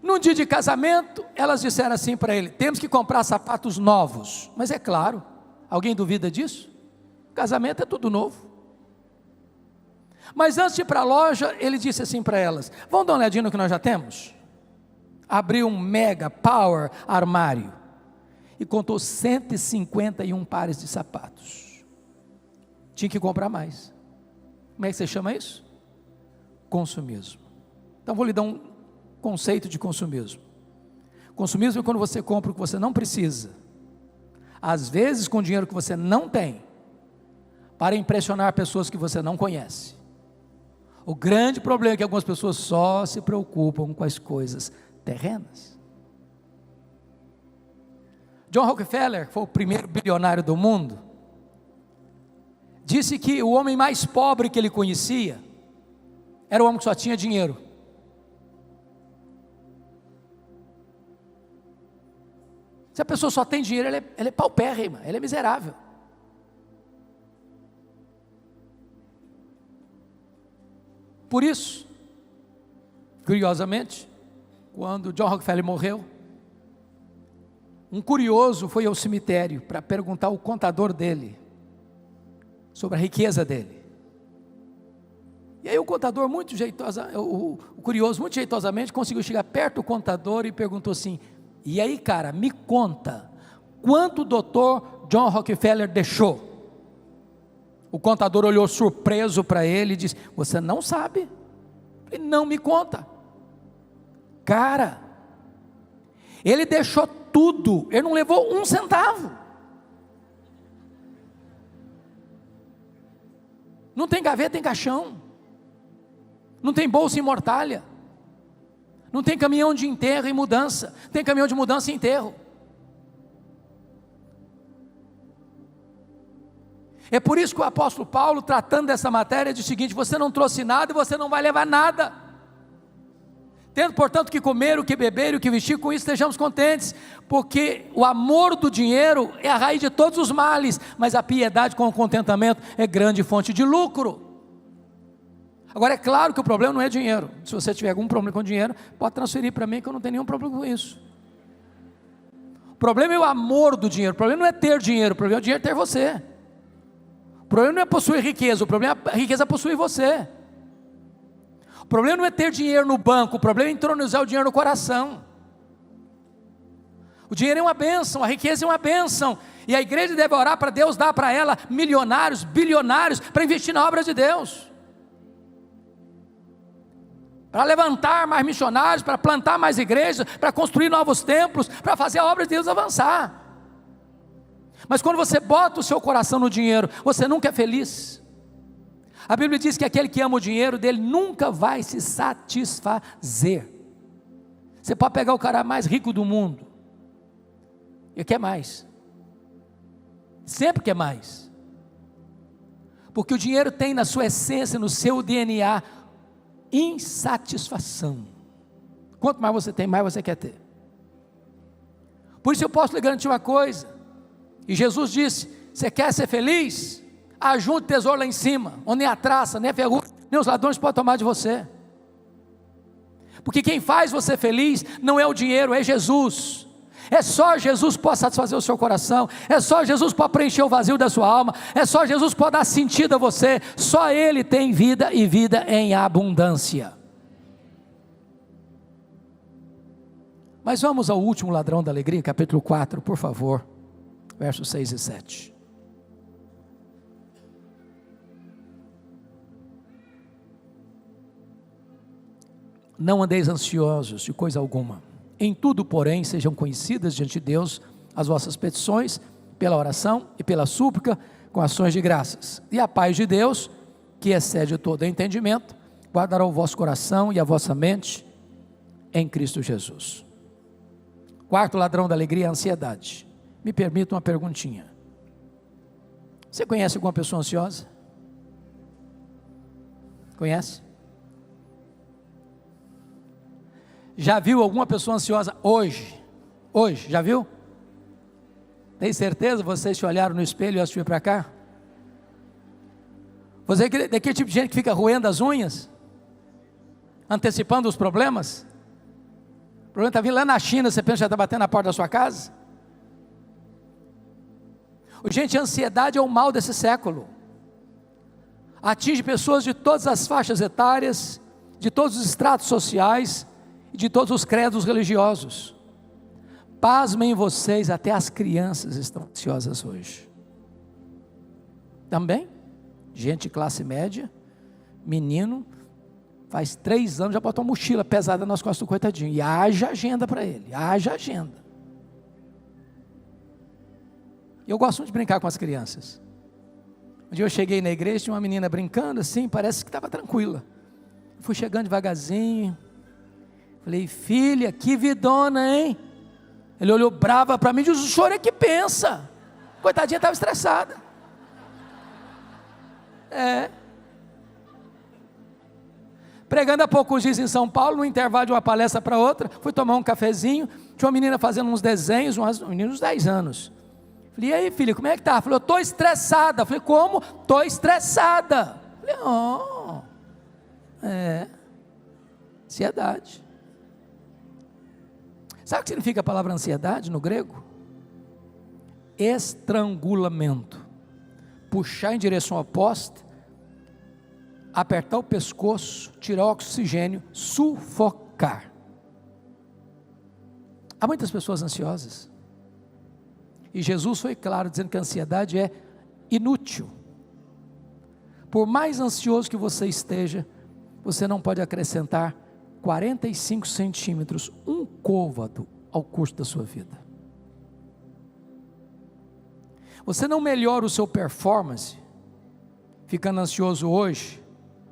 Num dia de casamento, elas disseram assim para ele: temos que comprar sapatos novos. Mas é claro, alguém duvida disso? Casamento é tudo novo. Mas antes de ir para a loja, ele disse assim para elas: vamos dar uma olhadinha no que nós já temos? Abriu um mega power armário e contou 151 pares de sapatos. Tinha que comprar mais. Como é que você chama isso? Consumismo. Então vou lhe dar um conceito de consumismo. Consumismo é quando você compra o que você não precisa, às vezes com dinheiro que você não tem, para impressionar pessoas que você não conhece. O grande problema é que algumas pessoas só se preocupam com as coisas terrenas. John Rockefeller, que foi o primeiro bilionário do mundo, disse que o homem mais pobre que ele conhecia era o homem que só tinha dinheiro. Se a pessoa só tem dinheiro, ela é paupérrima, ela é miserável. Por isso, curiosamente, quando John Rockefeller morreu, um curioso foi ao cemitério para perguntar ao contador dele sobre a riqueza dele. E aí o contador o curioso muito jeitosamente conseguiu chegar perto do contador e perguntou assim: e aí, cara, me conta, quanto o doutor John Rockefeller deixou? O contador olhou surpreso para ele e disse: você não sabe? Ele não me conta. Cara, ele deixou tudo, ele não levou 1 centavo. Não tem gaveta em caixão, não tem bolsa em mortalha, não tem caminhão de enterro e mudança, tem caminhão de mudança e enterro. É por isso que o apóstolo Paulo, tratando dessa matéria, diz o seguinte: você não trouxe nada e você não vai levar nada. Tendo, portanto, que comer, o que beber e o que vestir, com isso estejamos contentes, porque o amor do dinheiro é a raiz de todos os males, mas a piedade com o contentamento é grande fonte de lucro. Agora é claro que o problema não é dinheiro. Se você tiver algum problema com dinheiro, pode transferir para mim que eu não tenho nenhum problema com isso. O problema é o amor do dinheiro. O problema não é ter dinheiro, o problema é o dinheiro ter você. O problema não é possuir riqueza, o problema é a riqueza possuir você. O problema não é ter dinheiro no banco, o problema é entronizar o dinheiro no coração. O dinheiro é uma bênção, a riqueza é uma bênção, e a igreja deve orar para Deus dar para ela milionários, bilionários, para investir na obra de Deus, para levantar mais missionários, para plantar mais igrejas, para construir novos templos, para fazer a obra de Deus avançar. Mas quando você bota o seu coração no dinheiro, você nunca é feliz. A Bíblia diz que aquele que ama o dinheiro dele nunca vai se satisfazer. Você pode pegar o cara mais rico do mundo, ele quer mais, sempre quer mais, porque o dinheiro tem na sua essência, no seu DNA, insatisfação. Quanto mais você tem, mais você quer ter. Por isso eu posso lhe garantir uma coisa, e Jesus disse: você quer ser feliz? Ajunte tesouro lá em cima, onde nem a traça, nem a ferrugem, nem os ladrões podem tomar de você. Porque quem faz você feliz não é o dinheiro, é Jesus. É só Jesus que pode satisfazer o seu coração, é só Jesus que pode preencher o vazio da sua alma, é só Jesus que pode dar sentido a você. Só Ele tem vida, e vida em abundância. Mas vamos ao último ladrão da alegria, capítulo 4, por favor, versos 6 e 7. Não andeis ansiosos de coisa alguma, em tudo, porém, sejam conhecidas diante de Deus as vossas petições, pela oração e pela súplica, com ações de graças. E a paz de Deus, que excede todo entendimento, guardará o vosso coração e a vossa mente em Cristo Jesus. Quarto ladrão da alegria, a ansiedade. Me permita uma perguntinha. Você conhece alguma pessoa ansiosa? Conhece? Já viu alguma pessoa ansiosa hoje? Hoje, já viu? Tem certeza? Vocês se olharam no espelho e assistiram para cá? Você é daquele tipo de gente que fica roendo as unhas? Antecipando os problemas? O problema está vindo lá na China, você pensa que já está batendo na porta da sua casa? Gente, a ansiedade é o mal desse século. Atinge pessoas de todas as faixas etárias, de todos os estratos sociais, de todos os credos religiosos. Pasmem vocês, até as crianças estão ansiosas hoje. Também, gente de classe média, menino, faz 3 anos, já botou uma mochila pesada nas costas do coitadinho, e haja agenda para ele, haja agenda. Eu gosto muito de brincar com as crianças. Um dia eu cheguei na igreja, tinha uma menina brincando assim, parece que estava tranquila. Fui chegando devagarzinho, falei: filha, que vidona, hein? Ele olhou brava para mim e disse: o senhor é que pensa. Coitadinha, estava estressada. Pregando há poucos dias em São Paulo, no intervalo de uma palestra para outra, fui tomar um cafezinho, tinha uma menina fazendo uns desenhos, um menino de 10 anos. Falei: e aí, filha, como é que tá? Falei: eu estou estressada. Falei: como? Estou estressada. Falei: ansiedade. Sabe o que significa a palavra ansiedade no grego? Estrangulamento. Puxar em direção oposta, apertar o pescoço, tirar o oxigênio, sufocar. Há muitas pessoas ansiosas, e Jesus foi claro dizendo que a ansiedade é inútil. Por mais ansioso que você esteja, você não pode acrescentar 45 centímetros, um côvado ao curso da sua vida. Você não melhora o seu performance ficando ansioso hoje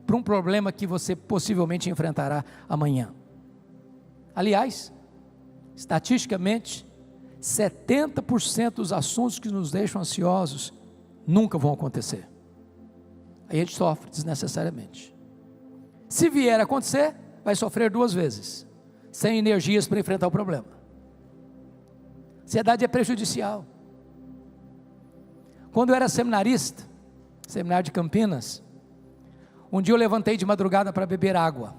para um problema que você possivelmente enfrentará amanhã. Aliás, estatisticamente, 70% dos assuntos que nos deixam ansiosos nunca vão acontecer. Aí a gente sofre desnecessariamente. Se vier a acontecer, vai sofrer 2 vezes, sem energias para enfrentar o problema. Ansiedade é prejudicial. Quando eu era seminarista, seminário de Campinas, um dia eu levantei de madrugada para beber água.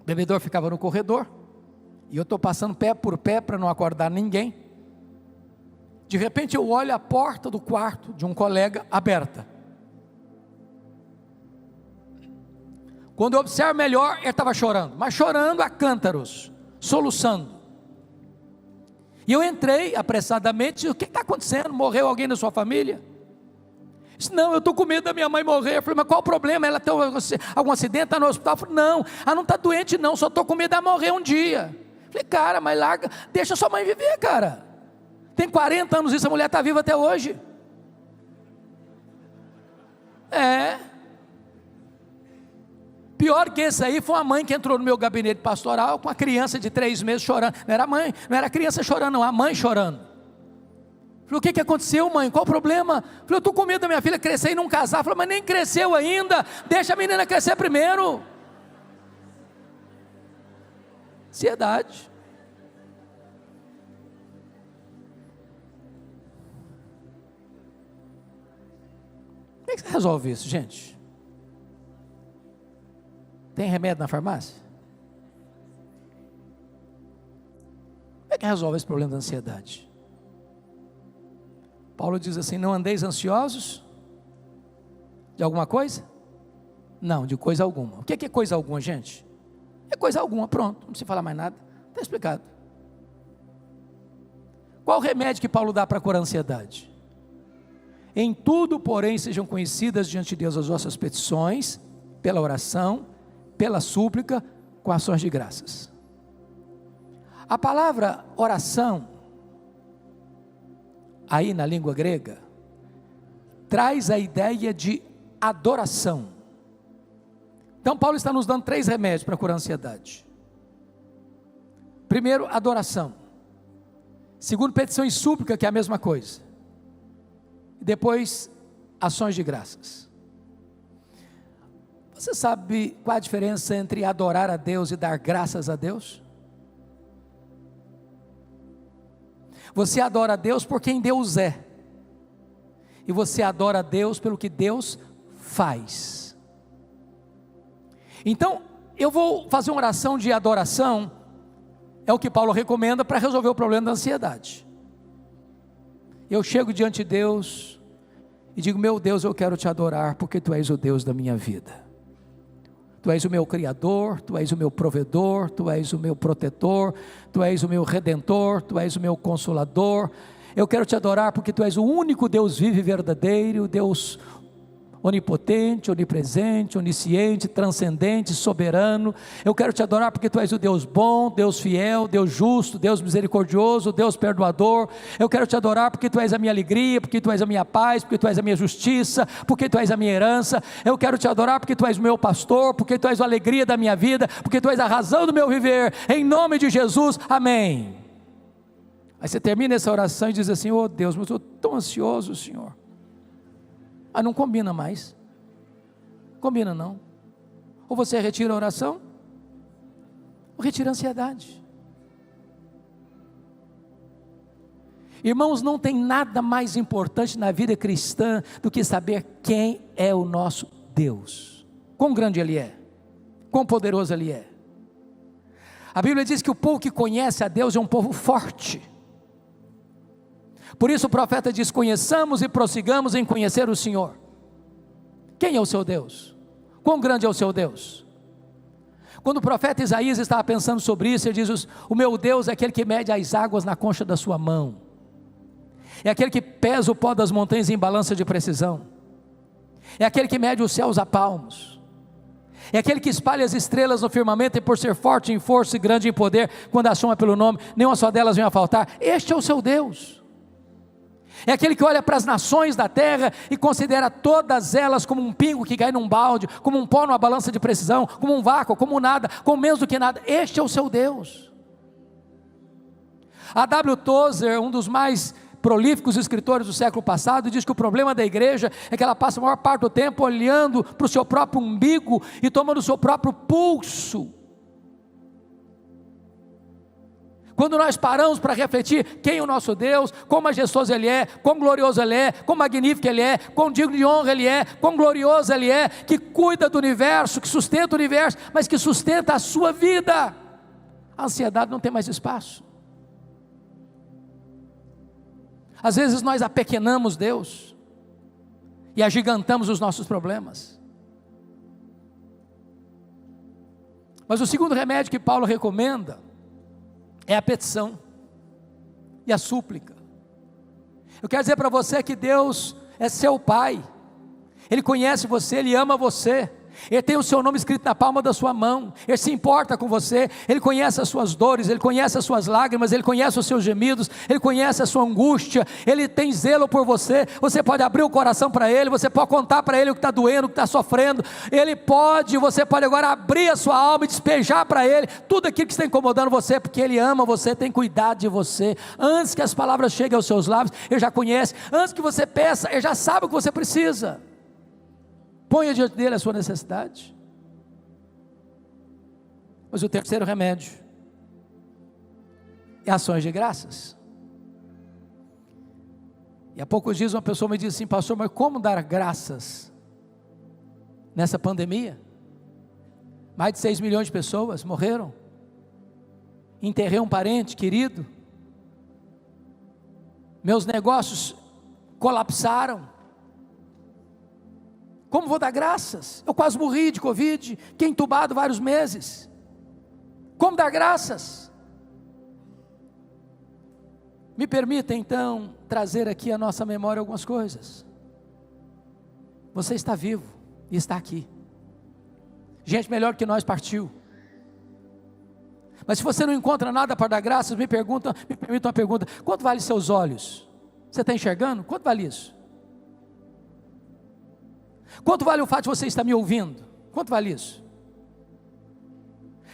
O bebedor ficava no corredor, e eu estou passando pé por pé para não acordar ninguém. De repente eu olho a porta do quarto de um colega aberta. Quando eu observo melhor, ele estava chorando, mas chorando a cântaros, soluçando. E eu entrei apressadamente, o que está acontecendo? Morreu alguém da sua família? Disse, não, eu estou com medo da minha mãe morrer. Eu falei, mas qual o problema? Ela tem algum acidente, está no hospital? Eu falei, não, ela não está doente não, só estou com medo dela morrer um dia. Eu falei, cara, mas larga, deixa sua mãe viver, cara. Tem 40 anos isso, a mulher está viva até hoje. Pior que esse aí foi uma mãe que entrou no meu gabinete pastoral com uma criança de 3 meses chorando. Não era a mãe, não era a criança chorando, não, a mãe chorando. Falei, o que aconteceu, mãe? Qual o problema? Falei, eu estou com medo da minha filha crescer e não casar. Falei, mas nem cresceu ainda, deixa a menina crescer primeiro. Ansiedade. Como é que você resolve isso, gente? Tem remédio na farmácia? Como é que resolve esse problema da ansiedade? Paulo diz assim, não andeis ansiosos de alguma coisa? Não, de coisa alguma. O que é coisa alguma, gente? É coisa alguma, pronto, não precisa falar mais nada, está explicado. Qual o remédio que Paulo dá para curar a ansiedade? Em tudo, porém, sejam conhecidas diante de Deus as vossas petições, pela oração, pela súplica, com ações de graças. A palavra oração, aí na língua grega, traz a ideia de adoração. Então Paulo está nos dando 3 remédios para curar a ansiedade. Primeiro, adoração. Segundo, petição e súplica, que é a mesma coisa. E depois, ações de graças. Você sabe qual a diferença entre adorar a Deus e dar graças a Deus? Você adora a Deus por quem Deus é. E você adora a Deus pelo que Deus faz. Então, eu vou fazer uma oração de adoração, é o que Paulo recomenda para resolver o problema da ansiedade. Eu chego diante de Deus e digo, meu Deus, eu quero te adorar porque Tu és o Deus da minha vida. Tu és o meu Criador, Tu és o meu provedor, Tu és o meu protetor, Tu és o meu redentor, Tu és o meu consolador. Eu quero te adorar porque Tu és o único Deus vivo e verdadeiro, Deus onipotente, onipresente, onisciente, transcendente, soberano. Eu quero te adorar porque Tu és o Deus bom, Deus fiel, Deus justo, Deus misericordioso, Deus perdoador. Eu quero te adorar porque Tu és a minha alegria, porque Tu és a minha paz, porque Tu és a minha justiça, porque Tu és a minha herança. Eu quero te adorar porque Tu és o meu pastor, porque Tu és a alegria da minha vida, porque Tu és a razão do meu viver, em nome de Jesus, amém. Aí você termina essa oração e diz assim, oh Deus, mas eu estou tão ansioso, Senhor. Ah, não combina mais. Combina não. Ou você retira a oração, ou retira a ansiedade. Irmãos, não tem nada mais importante na vida cristã do que saber quem é o nosso Deus. Quão grande Ele é, quão poderoso Ele é. A Bíblia diz que o povo que conhece a Deus é um povo forte. Por isso o profeta diz, conheçamos e prossigamos em conhecer o Senhor. Quem é o seu Deus? Quão grande é o seu Deus? Quando o profeta Isaías estava pensando sobre isso, ele diz, o meu Deus é aquele que mede as águas na concha da sua mão, é aquele que pesa o pó das montanhas em balança de precisão, é aquele que mede os céus a palmos, é aquele que espalha as estrelas no firmamento, e por ser forte em força e grande em poder, quando a chama pelo nome, nenhuma só delas vem a faltar. Este é o seu Deus. É aquele que olha para as nações da terra e considera todas elas como um pingo que cai num balde, como um pó numa balança de precisão, como um vácuo, como nada, como menos do que nada. Este é o seu Deus. A W. Tozer, um dos mais prolíficos escritores do século passado, diz que o problema da igreja é que ela passa a maior parte do tempo olhando para o seu próprio umbigo e tomando o seu próprio pulso. Quando nós paramos para refletir quem é o nosso Deus, quão majestoso Ele é, quão glorioso Ele é, quão magnífico Ele é, quão digno de honra Ele é, quão glorioso Ele é, que cuida do universo, que sustenta o universo, mas que sustenta a sua vida, a ansiedade não tem mais espaço. Às vezes nós apequenamos Deus e agigantamos os nossos problemas. Mas o segundo remédio que Paulo recomenda é a petição. e a súplica. Eu quero dizer para você que Deus é seu Pai, Ele conhece você, Ele ama você, Ele tem o seu nome escrito na palma da sua mão, Ele se importa com você, Ele conhece as suas dores, Ele conhece as suas lágrimas, Ele conhece os seus gemidos, Ele conhece a sua angústia, Ele tem zelo por você. Você pode abrir o coração para Ele, você pode contar para Ele o que está doendo, o que está sofrendo, você pode agora abrir a sua alma e despejar para Ele tudo aquilo que está incomodando você, porque Ele ama você, tem cuidado de você. Antes que as palavras cheguem aos seus lábios, Ele já conhece, antes que você peça, Ele já sabe o que você precisa. Ponha diante dele a sua necessidade. Mas o terceiro remédio é ações de graças. E há poucos dias uma pessoa me disse assim: pastor, mas como dar graças nessa pandemia? Mais de 6 milhões de pessoas morreram. Enterrei um parente querido. Meus negócios colapsaram. Como vou dar graças? Eu quase morri de Covid, fiquei entubado vários meses. Como dar graças? Me permita então trazer aqui à nossa memória algumas coisas. Você está vivo e está aqui. Gente melhor que nós partiu. Mas se você não encontra nada para dar graças, me permita uma pergunta: quanto vale seus olhos? Você está enxergando? Quanto vale isso? Quanto vale o fato de você estar me ouvindo? Quanto vale isso?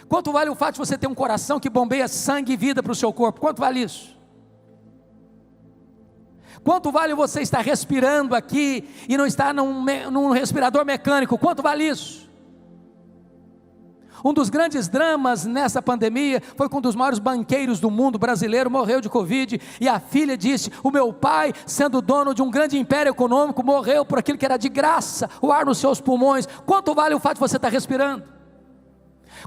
Quanto vale o fato de você ter um coração que bombeia sangue e vida para o seu corpo? Quanto vale isso? Quanto vale você estar respirando aqui e não estar num respirador mecânico? Quanto vale isso? Um dos grandes dramas nessa pandemia foi quando um dos maiores banqueiros do mundo brasileiro morreu de Covid, e a filha disse: o meu pai, sendo dono de um grande império econômico, morreu por aquilo que era de graça, o ar nos seus pulmões. Quanto vale o fato de você estar respirando?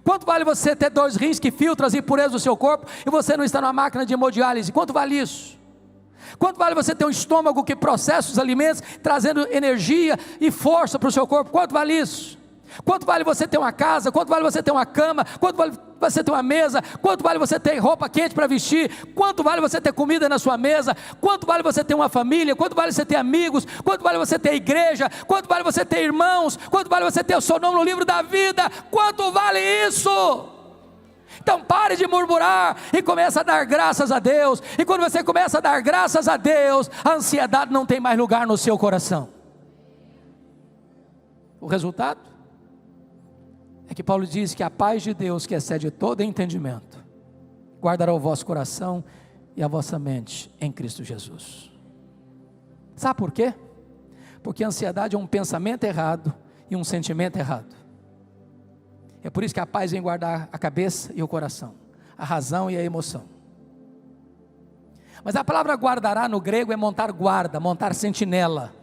Quanto vale você ter 2 rins que filtram as impurezas do seu corpo e você não está numa máquina de hemodiálise? Quanto vale isso? Quanto vale você ter um estômago que processa os alimentos, trazendo energia e força para o seu corpo? Quanto vale isso? Quanto vale você ter uma casa? Quanto vale você ter uma cama? Quanto vale você ter uma mesa? Quanto vale você ter roupa quente para vestir? Quanto vale você ter comida na sua mesa? Quanto vale você ter uma família? Quanto vale você ter amigos? Quanto vale você ter igreja? Quanto vale você ter irmãos? Quanto vale você ter o seu nome no livro da vida? Quanto vale isso? Então pare de murmurar e comece a dar graças a Deus. E quando você começa a dar graças a Deus, a ansiedade não tem mais lugar no seu coração. O resultado é que Paulo diz que a paz de Deus, que excede todo entendimento, guardará o vosso coração e a vossa mente em Cristo Jesus. Sabe por quê? Porque a ansiedade é um pensamento errado e um sentimento errado. É por isso que a paz vem guardar a cabeça e o coração, a razão e a emoção. Mas a palavra guardará no grego é montar guarda, montar sentinela.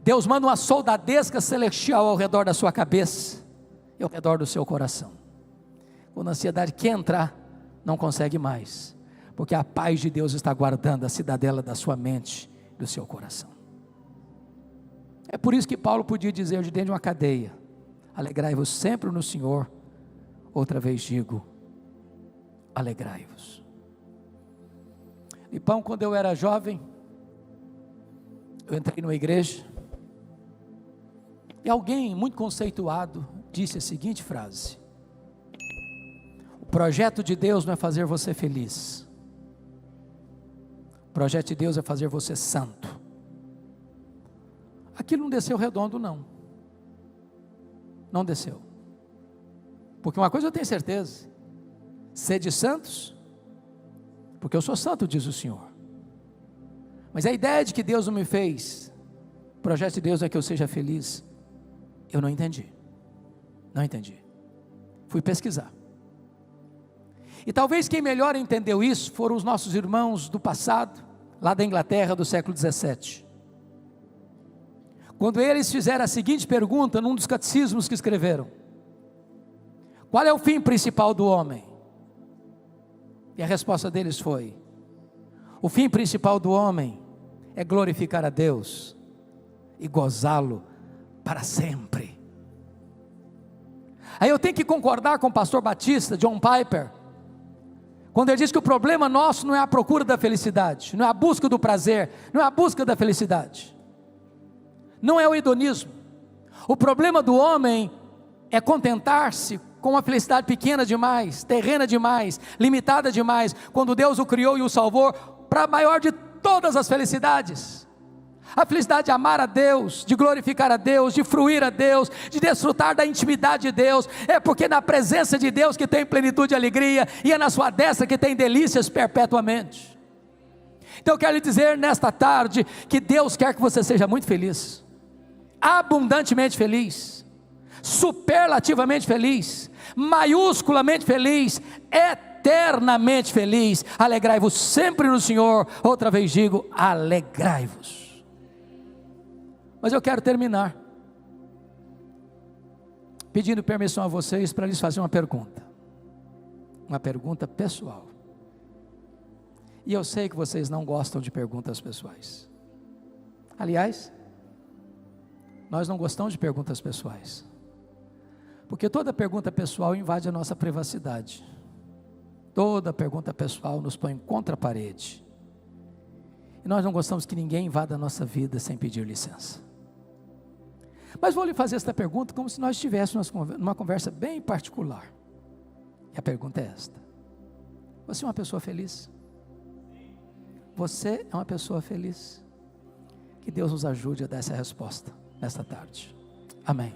Deus manda uma soldadesca celestial ao redor da sua cabeça e ao redor do seu coração. Quando a ansiedade quer entrar, não consegue mais, porque a paz de Deus está guardando a cidadela da sua mente e do seu coração. É por isso que Paulo podia dizer de dentro de uma cadeia: alegrai-vos sempre no Senhor. Outra vez digo, alegrai-vos. Lipão, quando eu era jovem, eu entrei numa igreja, e alguém muito conceituado disse a seguinte frase: o projeto de Deus não é fazer você feliz, o projeto de Deus é fazer você santo. Aquilo não desceu redondo, não desceu, porque uma coisa eu tenho certeza: sede santos, porque eu sou santo, diz o Senhor. Mas a ideia de que Deus não me fez, o projeto de Deus é que eu seja feliz, eu não entendi. Fui pesquisar, e talvez quem melhor entendeu isso foram os nossos irmãos do passado, lá da Inglaterra do século 17, quando eles fizeram a seguinte pergunta num dos catecismos que escreveram: qual é o fim principal do homem? E a resposta deles foi: o fim principal do homem é glorificar a Deus e gozá-lo para sempre. Aí eu tenho que concordar com o pastor batista John Piper, Quando ele diz que o problema nosso não é a procura da felicidade, não é a busca do prazer, não é a busca da felicidade, não é o hedonismo. O problema do homem é contentar-se com uma felicidade pequena demais, terrena demais, limitada demais, quando Deus o criou e o salvou para a maior de todas as felicidades. A felicidade de amar a Deus, de glorificar a Deus, de fruir a Deus, de desfrutar da intimidade de Deus, é porque na presença de Deus que tem plenitude e alegria, e é na sua destra que tem delícias perpetuamente. Então eu quero lhe dizer nesta tarde, que Deus quer que você seja muito feliz, abundantemente feliz, superlativamente feliz, maiusculamente feliz, eternamente feliz. Alegrai-vos sempre no Senhor. Outra vez digo, alegrai-vos. Mas eu quero terminar pedindo permissão a vocês para lhes fazer uma pergunta pessoal. E eu sei que vocês não gostam de perguntas pessoais. Aliás, nós não gostamos de perguntas pessoais, porque toda pergunta pessoal invade a nossa privacidade. Toda pergunta pessoal nos põe contra a parede. E nós não gostamos que ninguém invada a nossa vida sem pedir licença. Mas vou lhe fazer esta pergunta como se nós estivéssemos numa conversa bem particular. E a pergunta é esta: você é uma pessoa feliz? Você é uma pessoa feliz? Que Deus nos ajude a dar essa resposta nesta tarde. Amém.